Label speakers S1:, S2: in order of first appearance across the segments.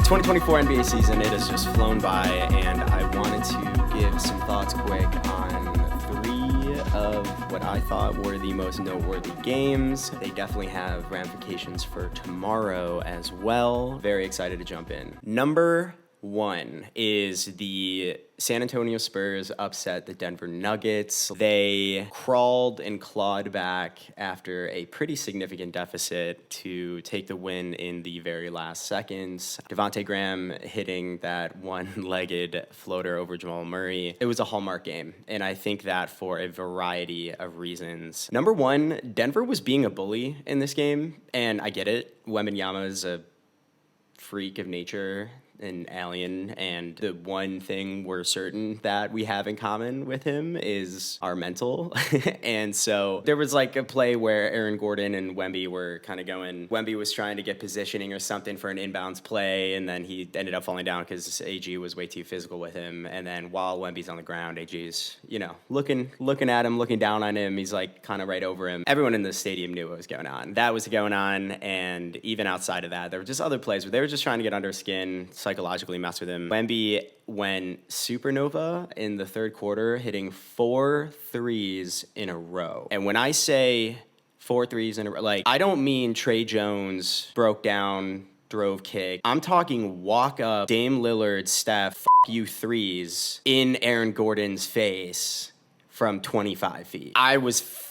S1: 2024 NBA season, it has just flown by, and I wanted to give some thoughts quick on 3 of what I thought were the most noteworthy games. They definitely have ramifications for tomorrow as well. Very excited to jump in. Number 1 is the San Antonio Spurs upset the Denver Nuggets. They crawled and clawed back after a pretty significant deficit to take the win in the very last seconds. Devontae Graham hitting that one-legged floater over Jamal Murray. It was a hallmark game, and I think that for a variety of reasons. Number 1, Denver was being a bully in this game, and I get it. Wemby is a freak of nature, an alien, and the one thing we're certain that we have in common with him is our mental. And so there was like a play where Aaron Gordon and Wemby were kind of going. Wemby was trying to get positioning or something for an inbounds play, and then he ended up falling down because AG was way too physical with him. And then while Wemby's on the ground, AG's, looking at him, looking down on him. He's like kind of right over him. Everyone in the stadium knew what was going on. That was going on, and even outside of that, there were just other plays where they were just trying to get under his skin, psychologically mess with him. Wemby went supernova in the third quarter, hitting 4 threes in a row. And when I say 4 threes in a row, I don't mean Trey Jones broke down, drove kick. I'm talking walk up, Dame Lillard, Steph, you threes in Aaron Gordon's face from 25 feet. I was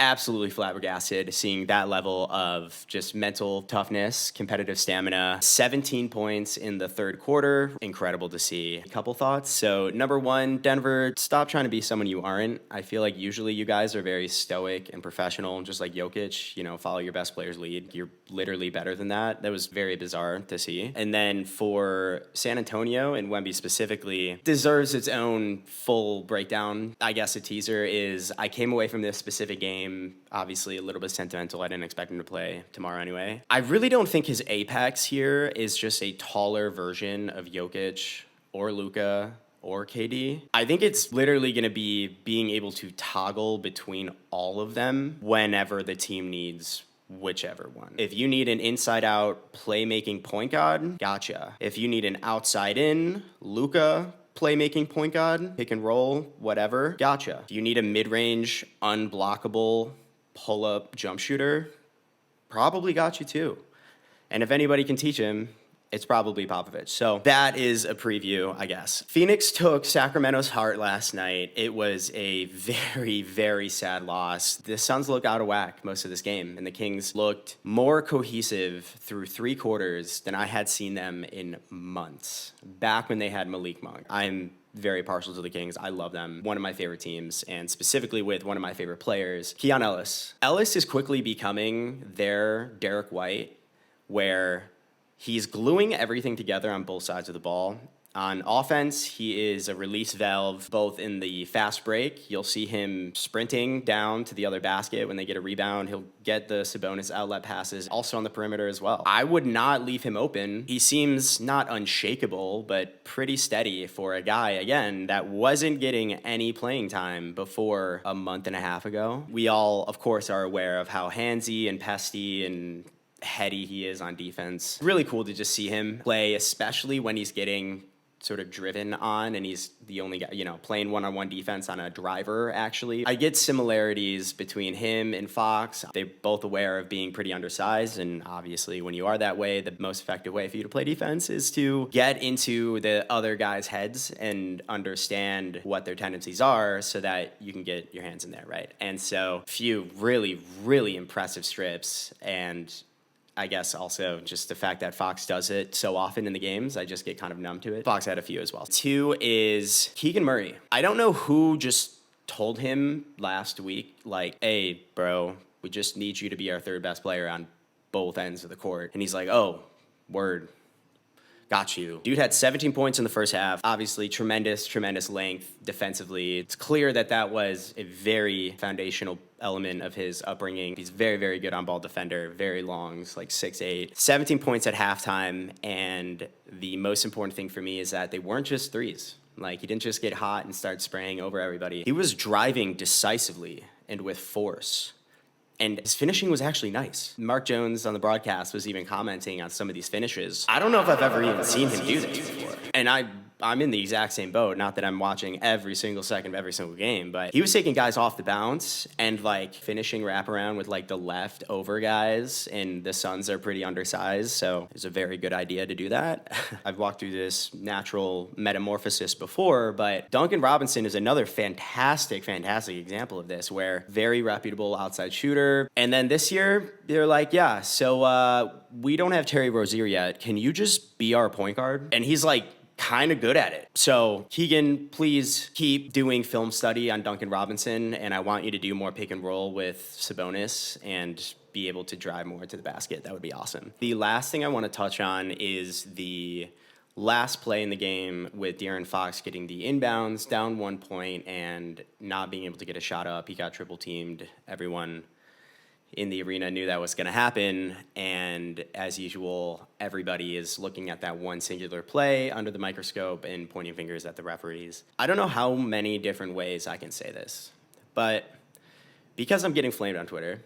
S1: absolutely flabbergasted seeing that level of just mental toughness, competitive stamina. 17 points in the third quarter. Incredible to see. A couple thoughts. So number 1, Denver, stop trying to be someone you aren't. I feel like usually you guys are very stoic and professional, just like Jokic, follow your best player's lead. You're literally better than that. That was very bizarre to see. And then for San Antonio and Wemby specifically, deserves its own full breakdown. I guess a teaser is I came away from this specific game obviously a little bit sentimental. I didn't expect him to play tomorrow anyway. I really don't think his apex here is just a taller version of Jokic or Luka or KD. I think it's literally going to be being able to toggle between all of them whenever the team needs whichever one. If you need an inside-out playmaking point guard, gotcha. If you need an outside-in Luka playmaking point guard, pick and roll, whatever, gotcha. If you need a mid-range, unblockable, pull-up jump shooter, probably got you too. And if anybody can teach him, it's probably Popovich. So that is a preview, I guess. Phoenix took Sacramento's heart last night. It was a very, very sad loss. The Suns looked out of whack most of this game, and the Kings looked more cohesive through 3 quarters than I had seen them in months, back when they had Malik Monk. I'm very partial to the Kings. I love them. One of my favorite teams, and specifically with one of my favorite players, Keon Ellis. Ellis is quickly becoming their Derek White, where he's gluing everything together on both sides of the ball. On offense, he is a release valve, both in the fast break. You'll see him sprinting down to the other basket when they get a rebound. He'll get the Sabonis outlet passes, also on the perimeter as well. I would not leave him open. He seems not unshakable, but pretty steady for a guy, again, that wasn't getting any playing time before a month and a half ago. We all, of course, are aware of how handsy and pesty and heady he is on defense. Really cool to just see him play, especially when he's getting sort of driven on and he's the only guy, playing one-on-one defense on a driver, actually. I get similarities between him and Fox. They're both aware of being pretty undersized, and obviously when you are that way, the most effective way for you to play defense is to get into the other guys' heads and understand what their tendencies are so that you can get your hands in there, right? And so a few really, really impressive strips, and I guess also just the fact that Fox does it so often in the games, I just get kind of numb to it. Fox had a few as well. 2 is Keegan Murray. I don't know who just told him last week, hey, bro, we just need you to be our 3rd best player on both ends of the court. And he's like, oh, word. Got you. Dude had 17 points in the first half. Obviously, tremendous length defensively. It's clear that was a very foundational element of his upbringing. He's very, very good on-ball defender, very long, 6'8". 17 points at halftime, and the most important thing for me is that they weren't just threes. He didn't just get hot and start spraying over everybody. He was driving decisively and with force. and his finishing was actually nice. Mark Jones on the broadcast was even commenting on some of these finishes. I don't know if I've ever even seen him do this before. And I'm in the exact same boat. Not that I'm watching every single second of every single game, but he was taking guys off the bounce and like finishing wraparound with like the left over guys, and the Suns are pretty undersized, so it's a very good idea to do that. I've walked through this natural metamorphosis before, but Duncan Robinson is another fantastic example of this, where very reputable outside shooter. And then this year, they're like, yeah, so we don't have Terry Rozier yet. Can you just be our point guard? And he's like, kind of good at it. So Keegan, please keep doing film study on Duncan Robinson, and I want you to do more pick and roll with Sabonis and be able to drive more to the basket. That would be awesome. The last thing I want to touch on is the last play in the game with De'Aaron Fox getting the inbounds, down 1 point, and not being able to get a shot up. He got triple teamed. Everyone in the arena knew that was going to happen, and as usual, everybody is looking at that one singular play under the microscope and pointing fingers at the referees. I don't know how many different ways I can say this, but because I'm getting flamed on Twitter,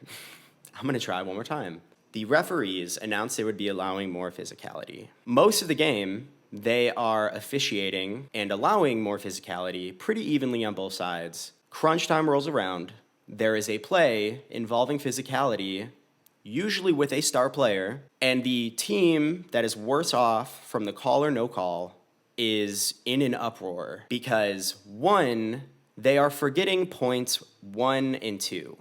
S1: I'm going to try one more time. The referees announced they would be allowing more physicality. Most of the game, they are officiating and allowing more physicality pretty evenly on both sides. Crunch time rolls around. There is a play involving physicality, usually with a star player, and the team that is worse off from the call or no call is in an uproar because, one, they are forgetting points 1 and 2.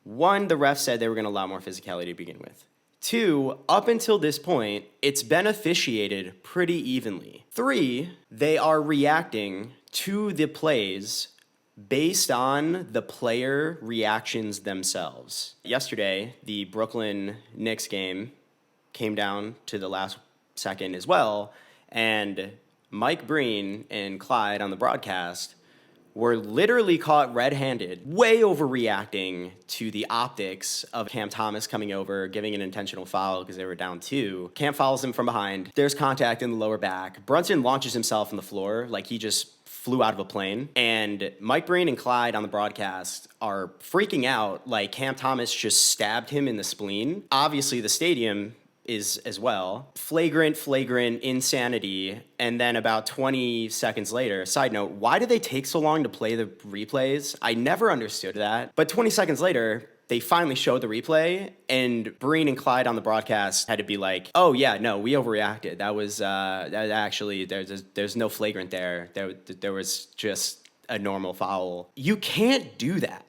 S1: 1, the ref said they were going to allow more physicality to begin with. 2, up until this point, it's been officiated pretty evenly. 3, they are reacting to the plays based on the player reactions themselves. Yesterday, the Brooklyn Knicks game came down to the last second as well, and Mike Breen and Clyde on the broadcast were literally caught red-handed, way overreacting to the optics of Cam Thomas coming over, giving an intentional foul because they were down 2. Cam fouls him from behind. There's contact in the lower back. Brunson launches himself on the floor like he just flew out of a plane. And Mike Breen and Clyde on the broadcast are freaking out like Cam Thomas just stabbed him in the spleen. Obviously, the stadium is as well. Flagrant insanity. And then about 20 seconds later, side note, why do they take so long to play the replays? I never understood that. But 20 seconds later, they finally showed the replay, and Breen and Clyde on the broadcast had to be like, oh yeah, no, we overreacted. That was, that actually, there's no flagrant there. There was just a normal foul. You can't do that.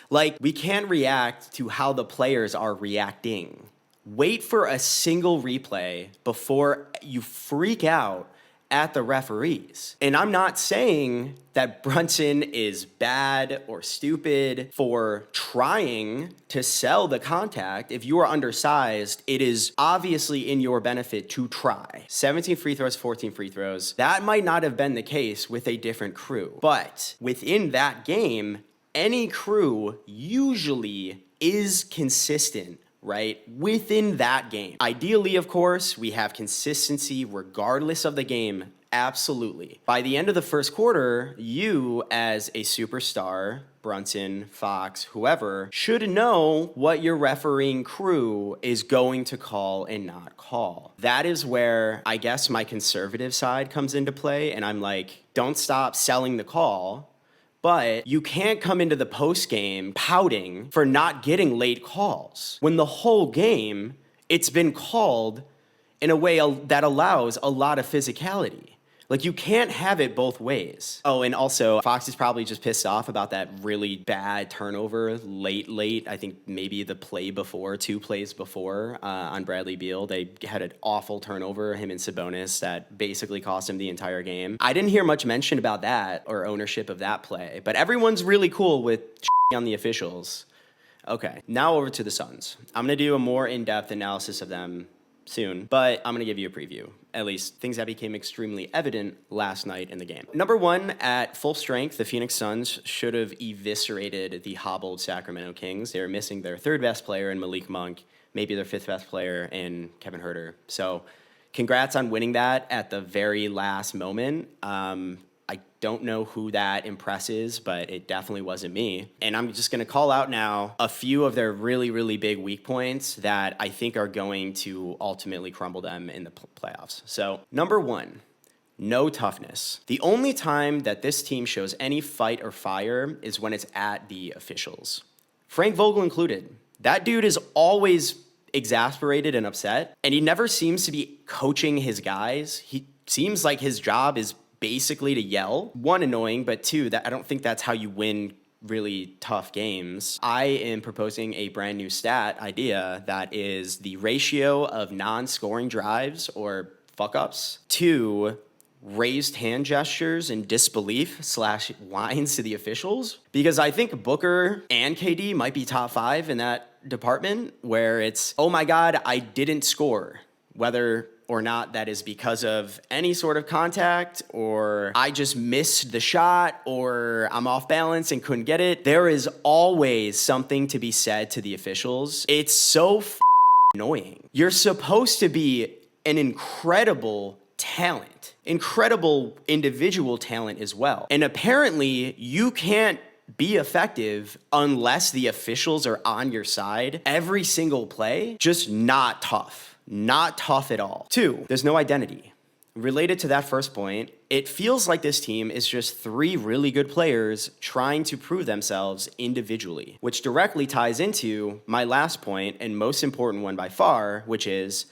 S1: Like, we can't react to how the players are reacting. Wait for a single replay before you freak out at the referees. And I'm not saying that Brunson is bad or stupid for trying to sell the contact. If you are undersized, it is obviously in your benefit to try. 17 free throws, 14 free throws. That might not have been the case with a different crew. But within that game, any crew usually is consistent, right, within that game. Ideally, of course, we have consistency regardless of the game. Absolutely. By the end of the first quarter, you as a superstar, Brunson, Fox, whoever, should know what your refereeing crew is going to call and not call. That is where I guess my conservative side comes into play, and I'm like, don't stop selling the call. But you can't come into the post game pouting for not getting late calls when the whole game it's been called in a way that allows a lot of physicality. Like, you can't have it both ways. Oh, and also, Fox is probably just pissed off about that really bad turnover late. I think maybe the play before, 2 plays before on Bradley Beal. They had an awful turnover, him and Sabonis, that basically cost him the entire game. I didn't hear much mention about that or ownership of that play, but everyone's really cool with on the officials. Okay, now over to the Suns. I'm going to do a more in-depth analysis of them soon, but I'm going to give you a preview. At least things that became extremely evident last night in the game. Number 1, at full strength, the Phoenix Suns should have eviscerated the hobbled Sacramento Kings. They were missing their 3rd best player in Malik Monk, maybe their 5th best player in Kevin Huerter. So congrats on winning that at the very last moment. I don't know who that impresses, but it definitely wasn't me. And I'm just going to call out now a few of their really, really big weak points that I think are going to ultimately crumble them in the playoffs. So, number one, no toughness. The only time that this team shows any fight or fire is when it's at the officials. Frank Vogel included. That dude is always exasperated and upset, and he never seems to be coaching his guys. He seems like his job is basically to yell. One, annoying, but two, that I don't think that's how you win really tough games. I am proposing a brand new stat idea that is the ratio of non-scoring drives or fuck-ups to raised hand gestures and disbelief / whines to the officials. Because I think Booker and KD might be top 5 in that department where it's, oh my God, I didn't score. Whether or not that is because of any sort of contact, or I just missed the shot, or I'm off balance and couldn't get it. There is always something to be said to the officials. It's so annoying. You're supposed to be an incredible talent, incredible individual talent as well. And apparently you can't be effective unless the officials are on your side every single play. Just not tough. Not tough at all. 2, there's no identity. Related to that first point, it feels like this team is just 3 really good players trying to prove themselves individually, which directly ties into my last point and most important one by far, which is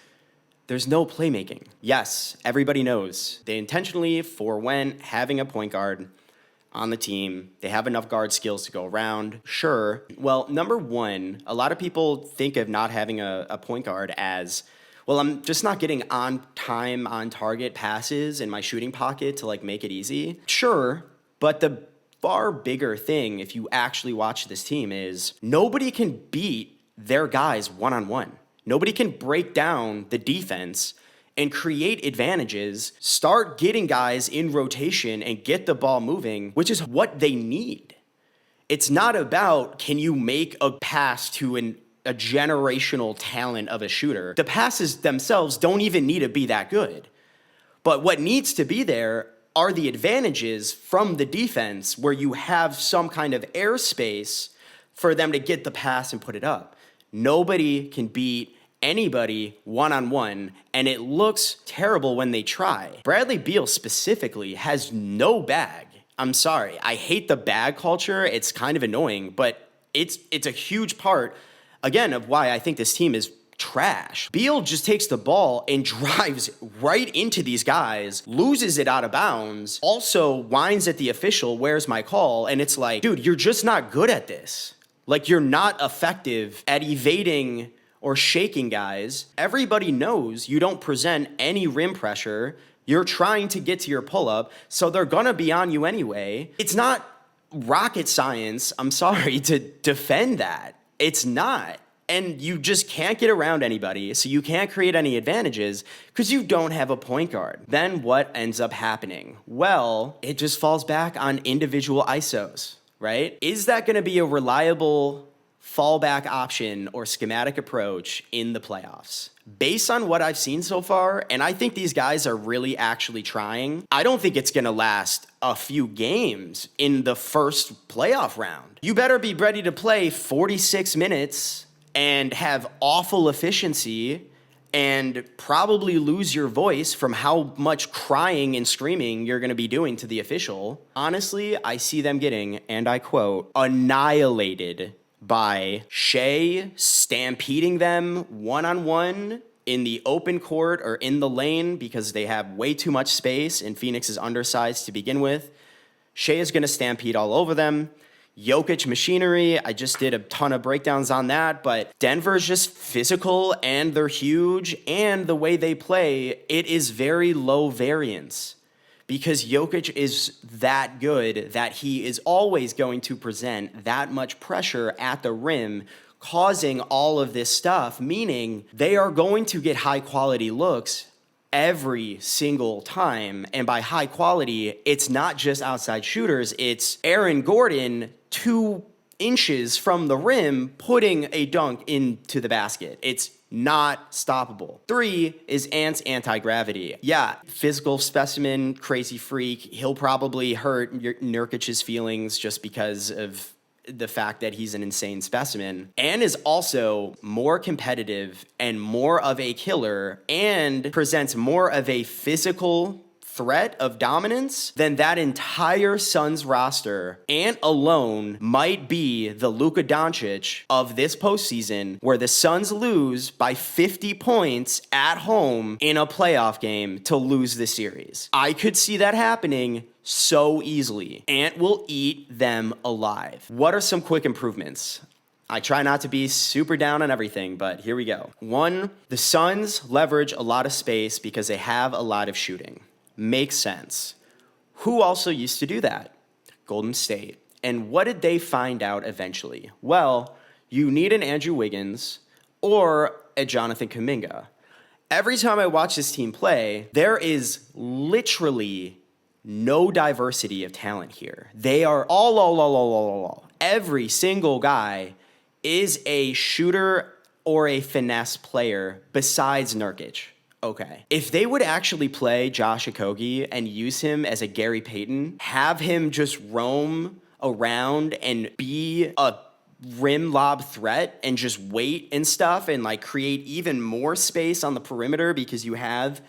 S1: there's no playmaking. Yes, everybody knows they intentionally forewent having a point guard on the team. They have enough guard skills to go around. Sure. Well, number one, a lot of people think of not having a point guard as, well, I'm just not getting on time, on target passes in my shooting pocket to like make it easy. Sure, but the far bigger thing, if you actually watch this team, is nobody can beat their guys one-on-one. Nobody can break down the defense and create advantages, start getting guys in rotation and get the ball moving, which is what they need. It's not about, can you make a pass to a generational talent of a shooter. The passes themselves don't even need to be that good. But what needs to be there are the advantages from the defense where you have some kind of airspace for them to get the pass and put it up. Nobody can beat anybody one-on-one, and it looks terrible when they try. Bradley Beal specifically has no bag. I'm sorry. I hate the bag culture. It's kind of annoying, but it's a huge part, again, of why I think this team is trash. Beal just takes the ball and drives right into these guys, loses it out of bounds, also whines at the official, where's my call? And it's like, dude, you're just not good at this. Like, you're not effective at evading or shaking guys. Everybody knows you don't present any rim pressure. You're trying to get to your pull-up, so they're gonna be on you anyway. It's not rocket science, I'm sorry, to defend that. It's not. And you just can't get around anybody, so you can't create any advantages because you don't have a point guard. Then what ends up happening? Well, it just falls back on individual ISOs, right? Is that going to be a reliable fallback option or schematic approach in the playoffs? Based on what I've seen so far, and I think these guys are really actually trying, I don't think it's going to last a few games in the first playoff round. You better be ready to play 46 minutes and have awful efficiency and probably lose your voice from how much crying and screaming you're going to be doing to the official. Honestly, I see them getting, and I quote, annihilated by Shea stampeding them one-on-one in the open court or in the lane because they have way too much space and Phoenix is undersized to begin with. Shea is going to stampede all over them. Jokic machinery, I just did a ton of breakdowns on that, but Denver's just physical and they're huge, and the way they play, it is very low variance because Jokic is that good that he is always going to present that much pressure at the rim, causing all of this stuff, meaning they are going to get high quality looks every single time. And by high quality, it's not just outside shooters, it's Aaron Gordon 2 inches from the rim putting a dunk into the basket. It's not stoppable. 3 is Ant's anti-gravity. Yeah, physical specimen, crazy freak. He'll probably hurt Nurkic's feelings just because of the fact that he's an insane specimen. Ant is also more competitive and more of a killer and presents more of a physical threat of dominance than that entire Suns roster. Ant alone might be the Luka Doncic of this postseason, where the Suns lose by 50 points at home in a playoff game to lose the series. I could see that happening so easily. Ant will eat them alive. What are some quick improvements? I try not to be super down on everything, but here we go. 1, the Suns leverage a lot of space because they have a lot of shooting. Makes sense. Who also used to do that? Golden State. And what did they find out eventually? Well, you need an Andrew Wiggins or a Jonathan Kuminga. Every time I watch this team play, there is literally no diversity of talent here. They are all. Every single guy is a shooter or a finesse player besides Nurkic. Okay. If they would actually play Josh Okogie and use him as a Gary Payton, have him just roam around and be a rim lob threat and just wait and stuff and like create even more space on the perimeter because you have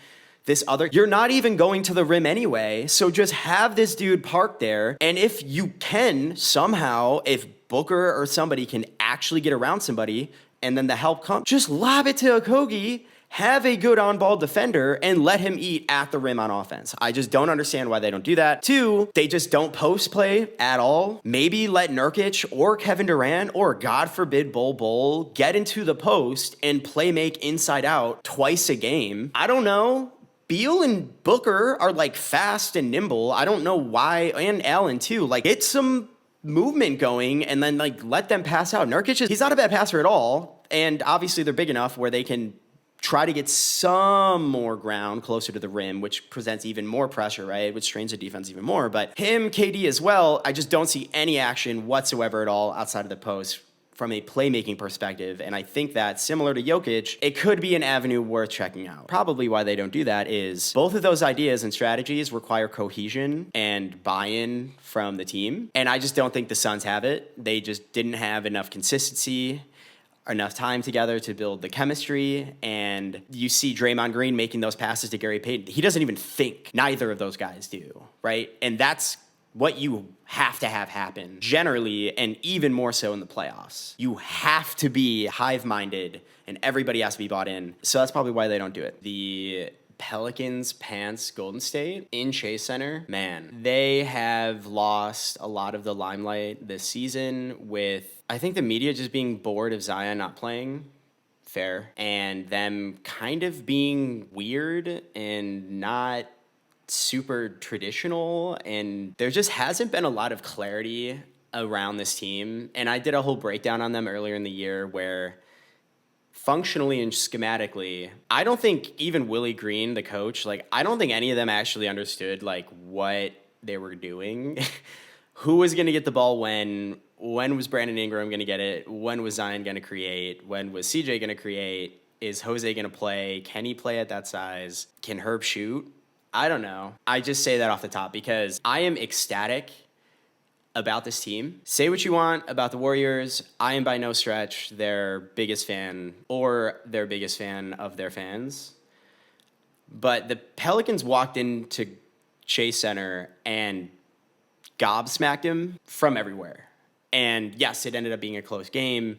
S1: this other, you're not even going to the rim anyway. So just have this dude parked there. And if you can somehow, if Booker or somebody can actually get around somebody and then the help comes, just lob it to Okogie. Have a good on-ball defender and let him eat at the rim on offense. I just don't understand why they don't do that. 2, they just don't post play at all. Maybe let Nurkic or Kevin Durant or God forbid Bol get into the post and play make inside out twice a game. I don't know. Beal and Booker are like fast and nimble. I don't know why, and Allen too. Like get some movement going and then like let them pass out. Nurkic, he's not a bad passer at all. And obviously they're big enough where they can try to get some more ground closer to the rim, which presents even more pressure, right? Which strains the defense even more. But him, KD as well, I just don't see any action whatsoever at all outside of the post from a playmaking perspective. And I think that similar to Jokic, it could be an avenue worth checking out. Probably why they don't do that is both of those ideas and strategies require cohesion and buy-in from the team. And I just don't think the Suns have it. They just didn't have enough consistency, enough time together to build the chemistry, and you see Draymond Green making those passes to Gary Payton. He doesn't even think. Neither of those guys do, right? And that's what you have to have happen generally, and even more so in the playoffs. You have to be hive-minded, and everybody has to be bought in. So that's probably why they don't do it. The Pelicans pants Golden State in Chase Center, man, they have lost a lot of the limelight this season with, I think, the media just being bored of Zion not playing. Fair. And them kind of being weird and not super traditional. And there just hasn't been a lot of clarity around this team. And I did a whole breakdown on them earlier in the year where functionally and schematically, I don't think even Willie Green, the coach, like, I don't think any of them actually understood, like, what they were doing. Who was going to get the ball when was Brandon Ingram going to get it? When was Zion going to create? When was CJ going to create? Is Jose going to play? Can he play at that size? Can Herb shoot? I don't know. I just say that off the top because I am ecstatic about this team. Say what you want about the Warriors. I am by no stretch their biggest fan or their biggest fan of their fans. But the Pelicans walked into Chase Center and gobsmacked him from everywhere. And yes, it ended up being a close game.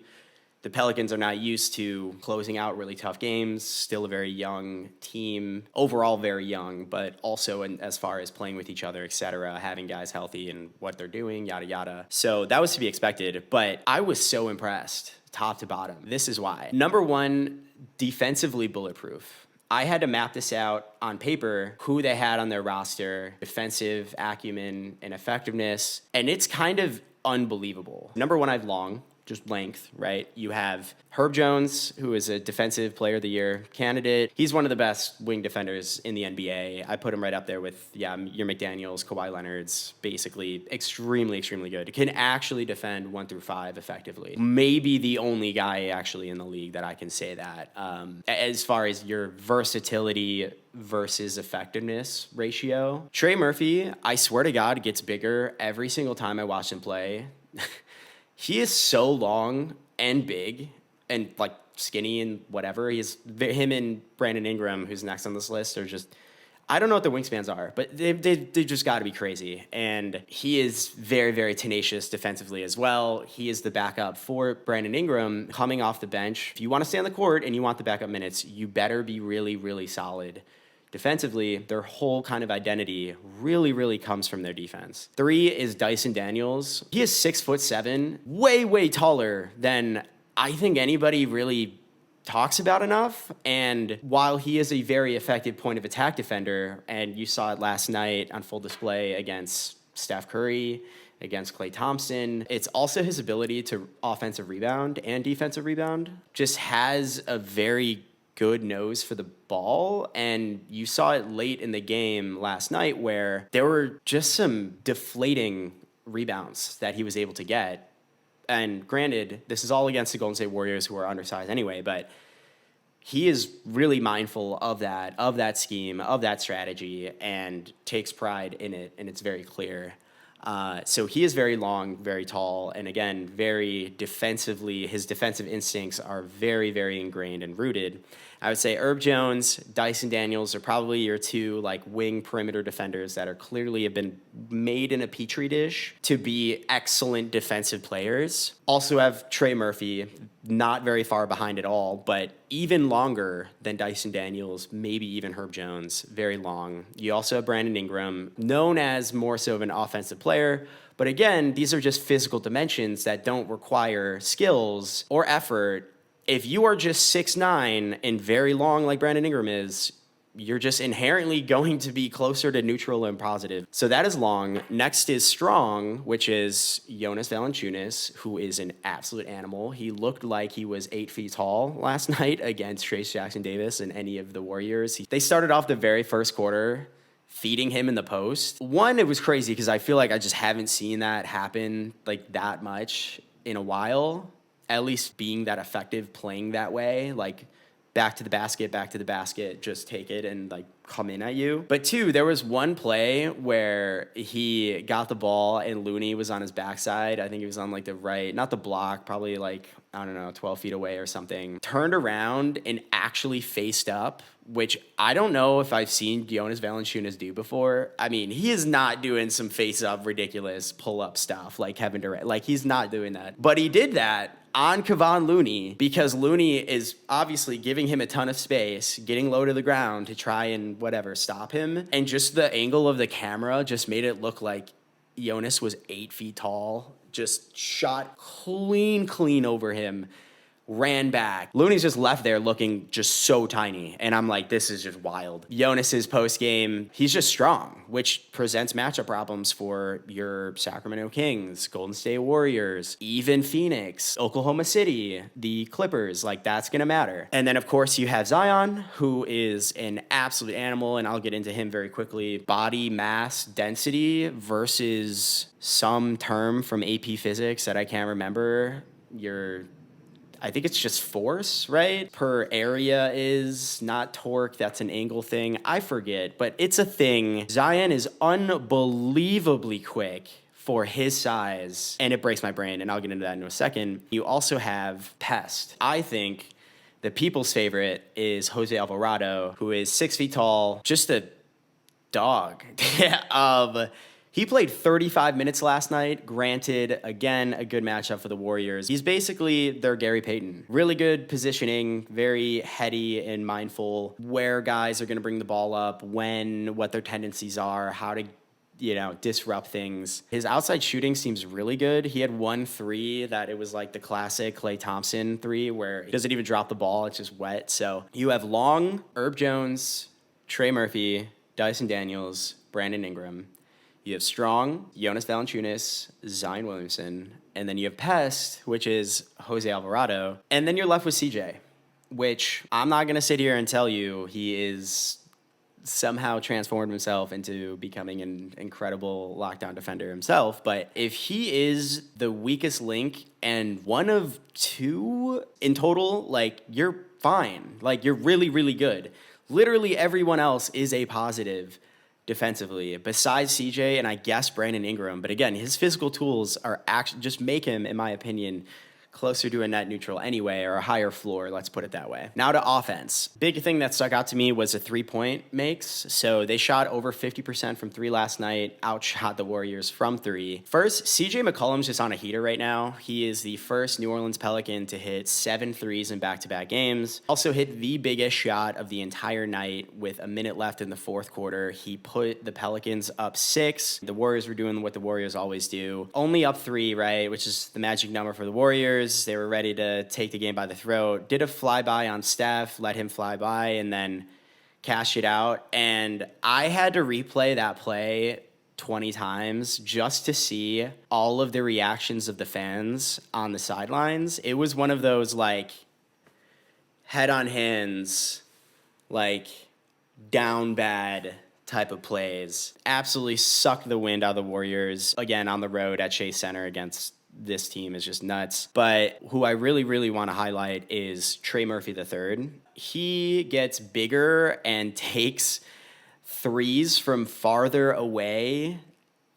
S1: The Pelicans are not used to closing out really tough games. Still a very young team. Overall very young, but also as far as playing with each other, etc., having guys healthy and what they're doing, yada, yada. So that was to be expected, but I was so impressed, top to bottom. This is why. Number one, defensively bulletproof. I had to map this out on paper, who they had on their roster, defensive acumen and effectiveness, and it's kind of unbelievable. Number one, I have Long, just length, right? You have Herb Jones, who is a Defensive Player of the Year candidate. He's one of the best wing defenders in the NBA. I put him right up there with, your McDaniels, Kawhi Leonard's, basically extremely, extremely good. Can actually defend 1 through 5 effectively. Maybe the only guy actually in the league that I can say that. As far as your versatility versus effectiveness ratio, Trey Murphy, I swear to God, gets bigger every single time I watch him play. He is so long and big and like skinny and whatever. Him and Brandon Ingram, who's next on this list, are just, I don't know what the wingspans are, but they just got to be crazy. And he is very, very tenacious defensively as well. He is the backup for Brandon Ingram coming off the bench. If you want to stay on the court and you want the backup minutes, you better be really, really solid defensively. Their whole kind of identity really, really comes from their defense. 3 is Dyson Daniels. He is 6'7", way, way taller than I think anybody really talks about enough. And while he is a very effective point of attack defender, and you saw it last night on full display against Steph Curry, against Klay Thompson, it's also his ability to offensive rebound and defensive rebound. Just has a very good nose for the ball, and you saw it late in the game last night where there were just some deflating rebounds that he was able to get. And granted, this is all against the Golden State Warriors, who are undersized anyway, but he is really mindful of that scheme, of that strategy, and takes pride in it, and it's very clear. So he is very long, very tall, and again, very defensively, his defensive instincts are very, very ingrained and rooted. I would say Herb Jones, Dyson Daniels are probably your 2 like wing perimeter defenders that are clearly have been made in a petri dish to be excellent defensive players. Also have Trey Murphy, not very far behind at all, but even longer than Dyson Daniels, maybe even Herb Jones, very long. You also have Brandon Ingram, known as more so of an offensive player, but again, these are just physical dimensions that don't require skills or effort. If you are just 6'9" and very long like Brandon Ingram is, you're just inherently going to be closer to neutral and positive. So that is long. Next is strong, which is Jonas Valanciunas, who is an absolute animal. He looked like he was 8 feet tall last night against Trace Jackson-Davis and any of the Warriors. They started off the very first quarter feeding him in the post. One, it was crazy because I feel like I just haven't seen that happen like that much in a while. At least being that effective, playing that way, like back to the basket, just take it and like come in at you. But 2, there was one play where he got the ball and Looney was on his backside. I think he was on like the right, not the block, probably like, I don't know, 12 feet away or something. Turned around and actually faced up, which I don't know if I've seen Jonas Valanciunas do before. I mean, he is not doing some face-up, ridiculous pull-up stuff like Kevin Durant. Like, he's not doing that. But he did that on Kevon Looney because Looney is obviously giving him a ton of space, getting low to the ground to try and stop him. And just the angle of the camera just made it look like Jonas was 8 feet tall, just shot clean over him, ran back. Looney's just left there looking just so tiny. And I'm like, this is just wild. Jonas's post-game, he's just strong, which presents matchup problems for your Sacramento Kings, Golden State Warriors, even Phoenix, Oklahoma City, the Clippers. Like, that's going to matter. And then, of course, you have Zion, who is an absolute animal, and I'll get into him very quickly. Body mass density versus some term from AP Physics that I can't remember. I think it's just force, right? Per area is not torque. That's an angle thing. I forget, but it's a thing. Zion is unbelievably quick for his size, and it breaks my brain, and I'll get into that in a second. You also have Pest. I think the people's favorite is Jose Alvarado, who is 6 feet tall, just a dog. He played 35 minutes last night. Granted, again, a good matchup for the Warriors. He's basically their Gary Payton. Really good positioning, very heady and mindful where guys are going to bring the ball up, when, what their tendencies are, how to, disrupt things. His outside shooting seems really good. He had 1 3 that it was like the classic Klay Thompson 3 where he doesn't even drop the ball. It's just wet. So you have Long, Herb Jones, Trey Murphy, Dyson Daniels, Brandon Ingram. You have Strong, Jonas Valanciunas, Zion Williamson, and then you have Pest, which is Jose Alvarado, and then you're left with CJ, which I'm not going to sit here and tell you he is somehow transformed himself into becoming an incredible lockdown defender himself. But if he is the weakest link and one of two in total, like, you're fine. Like, you're really, really good. Literally everyone else is a positive defensively besides CJ and I guess Brandon Ingram. But again, his physical tools are actually just make him, in my opinion, closer to a net neutral anyway, or a higher floor, let's put it that way. Now to offense. Big thing that stuck out to me was the three-point makes. So they shot over 50% from three last night, outshot the Warriors from three. First, CJ McCollum's just on a heater right now. He is the first New Orleans Pelican to hit 7 threes in back-to-back games. Also hit the biggest shot of the entire night with a minute left in the fourth quarter. He put the Pelicans up 6. The Warriors were doing what the Warriors always do. Only up 3, right, which is the magic number for the Warriors. They were ready to take the game by the throat. Did a flyby on Steph, let him fly by, and then cash it out. And I had to replay that play 20 times just to see all of the reactions of the fans on the sidelines. It was one of those, like, head on hands, like, down bad type of plays. Absolutely sucked the wind out of the Warriors. Again, on the road at Chase Center against this team is just nuts. But who I really, really want to highlight is Trey Murphy III. He gets bigger and takes threes from farther away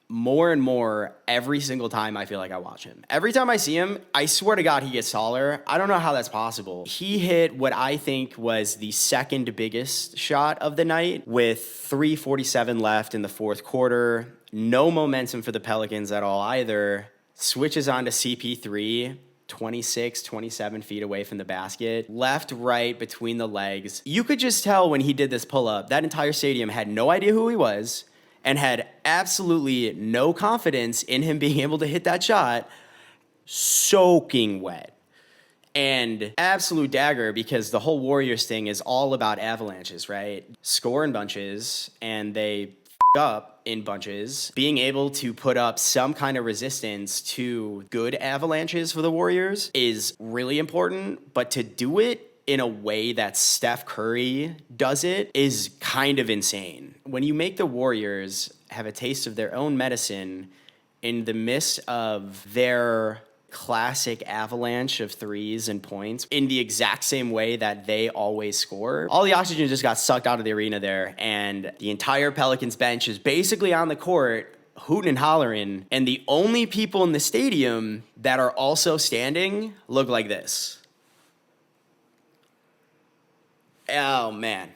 S1: more and more every single time I feel like I watch him. Every time I see him, I swear to God, he gets taller. I don't know how that's possible. He hit what I think was the second biggest shot of the night with 3:47 left in the fourth quarter. No momentum for the Pelicans at all either. Switches on to CP3, 26, 27 feet away from the basket. Left, right, between the legs. You could just tell when he did this pull-up, that entire stadium had no idea who he was and had absolutely no confidence in him being able to hit that shot. Soaking wet. And absolute dagger, because the whole Warriors thing is all about avalanches, right? Score in bunches, and they up in bunches. Being able to put up some kind of resistance to good avalanches for the Warriors is really important, but to do it in a way that Steph Curry does it is kind of insane. When you make the Warriors have a taste of their own medicine in the midst of their classic avalanche of threes and points in the exact same way that they always score, all the oxygen just got sucked out of the arena there, and the entire Pelicans bench is basically on the court hooting and hollering, and the only people in the stadium that are also standing look like this. Oh man,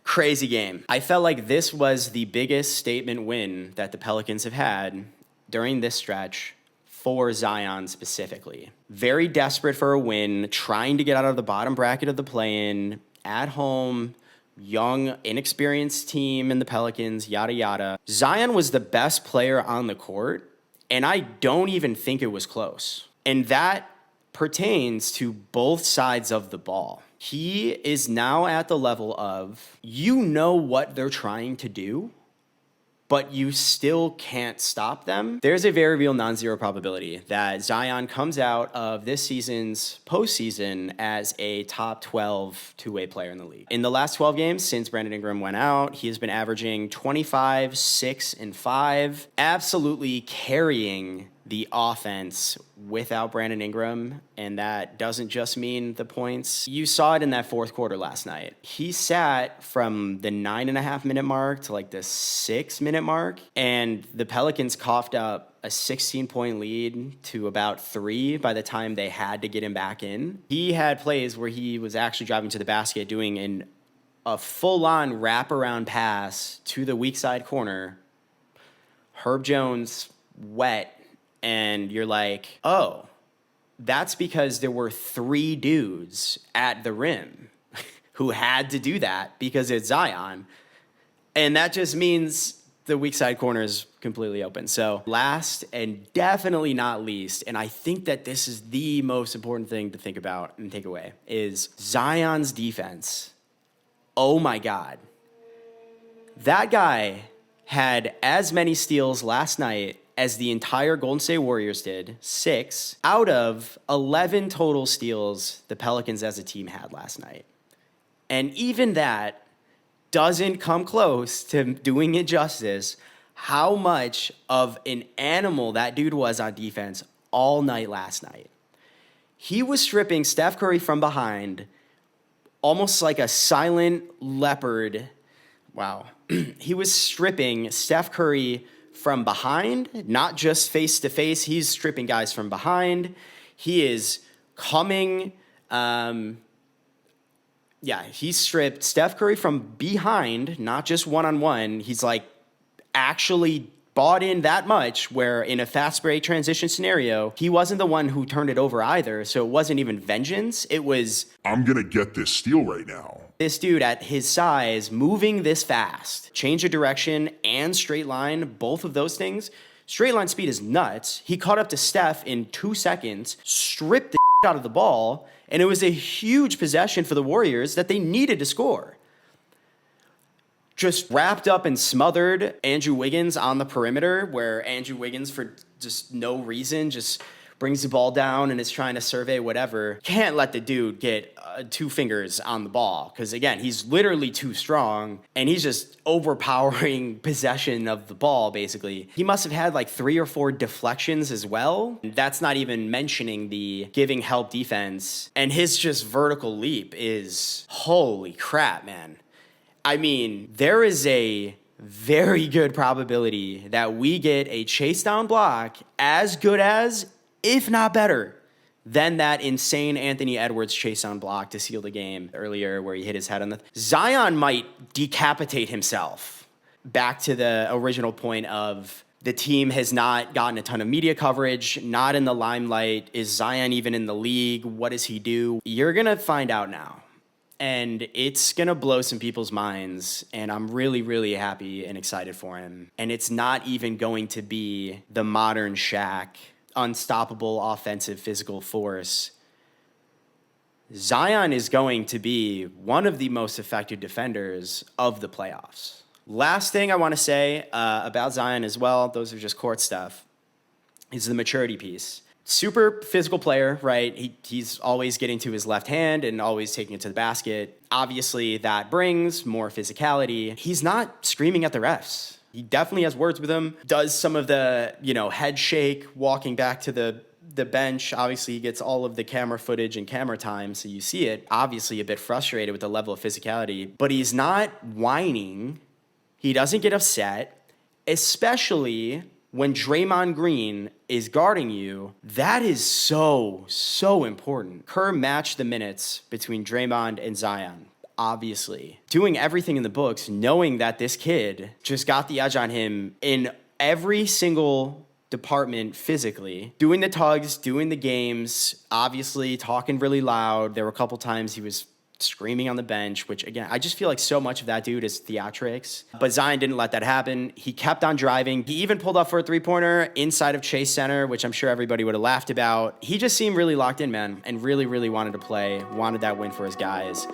S1: crazy game. I felt like this was the biggest statement win that the Pelicans have had during this stretch for Zion specifically. Very desperate for a win, trying to get out of the bottom bracket of the play-in, at home, young, inexperienced team in the Pelicans, yada, yada. Zion was the best player on the court, and I don't even think it was close. And that pertains to both sides of the ball. He is now at the level of, you know what they're trying to do, but you still can't stop them. There's a very real non-zero probability that Zion comes out of this season's postseason as a top 12 two-way player in the league. In the last 12 games since Brandon Ingram went out, he has been averaging 25, 6, and 5, absolutely carrying the offense without Brandon Ingram, and that doesn't just mean the points. You saw it in that fourth quarter last night. He sat from the 9.5 minute mark to like the 6 minute mark, and the Pelicans coughed up a 16-point lead to about 3 by the time they had to get him back in. He had plays where he was actually driving to the basket, doing a full-on wraparound pass to the weak side corner. Herb Jones wet, and you're like, oh, that's because there were 3 dudes at the rim who had to do that because it's Zion. And that just means the weak side corner is completely open. So last and definitely not least, and I think that this is the most important thing to think about and take away, is Zion's defense. Oh my God. That guy had as many steals last night as the entire Golden State Warriors did, 6 out of 11 total steals the Pelicans as a team had last night. And even that doesn't come close to doing it justice how much of an animal that dude was on defense all night last night. He was stripping Steph Curry from behind almost like a silent leopard. Wow. He was stripping Steph Curry from behind, not just face to face. He's stripping guys from behind. He is coming. He stripped Steph Curry from behind, not just one-on-one. He's like actually bought in that much where in a fast break transition scenario, he wasn't the one who turned it over either. So it wasn't even vengeance. It was,
S2: I'm going to get this steal right now.
S1: This dude at his size moving this fast, change of direction and straight line, both of those things. Straight line speed is nuts. He caught up to Steph in 2 seconds, stripped the out of the ball, and it was a huge possession for the Warriors that they needed to score. Just wrapped up and smothered Andrew Wiggins on the perimeter, where Andrew Wiggins, for just no reason, just brings the ball down and is trying to survey whatever. Can't let the dude get 2 fingers on the ball because, again, he's literally too strong and he's just overpowering possession of the ball, basically. He must have had like 3 or 4 deflections as well. That's not even mentioning the giving help defense. And his just vertical leap is, holy crap, man. I mean, there is a very good probability that we get a chase down block as good as, if not better, than that insane Anthony Edwards chase down block to seal the game earlier where he hit his head on the... Zion might decapitate himself. Back to the original point of the team has not gotten a ton of media coverage, not in the limelight. Is Zion even in the league? What does he do? You're going to find out now. And it's going to blow some people's minds, and I'm really, really happy and excited for him. And it's not even going to be the modern Shaq, unstoppable offensive physical force. Zion is going to be one of the most effective defenders of the playoffs. Last thing I want to say about Zion as well, those are just court stuff, is the maturity piece. Super physical player, right? He's always getting to his left hand and always taking it to the basket. Obviously, that brings more physicality. He's not screaming at the refs. He definitely has words with them. Does some of the, head shake, walking back to the bench. Obviously, he gets all of the camera footage and camera time, so you see it. Obviously, a bit frustrated with the level of physicality, but he's not whining. He doesn't get upset, especially when Draymond Green is guarding you. That is so, so important. Kerr matched the minutes between Draymond and Zion, obviously. Doing everything in the books, knowing that this kid just got the edge on him in every single department physically. Doing the tugs, doing the games, obviously talking really loud. There were a couple times he was screaming on the bench, which, again, I just feel like so much of that dude is theatrics. But Zion didn't let that happen. He kept on driving. He even pulled up for a 3-pointer inside of Chase Center, which I'm sure everybody would have laughed about. He just seemed really locked in, man, and really, really wanted to play, wanted that win for his guys.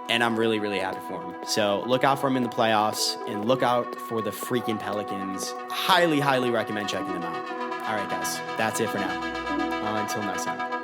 S1: And I'm really, really happy for him. So look out for him in the playoffs and look out for the freaking Pelicans. Highly, highly recommend checking them out. All right, guys, that's it for now. Until next time.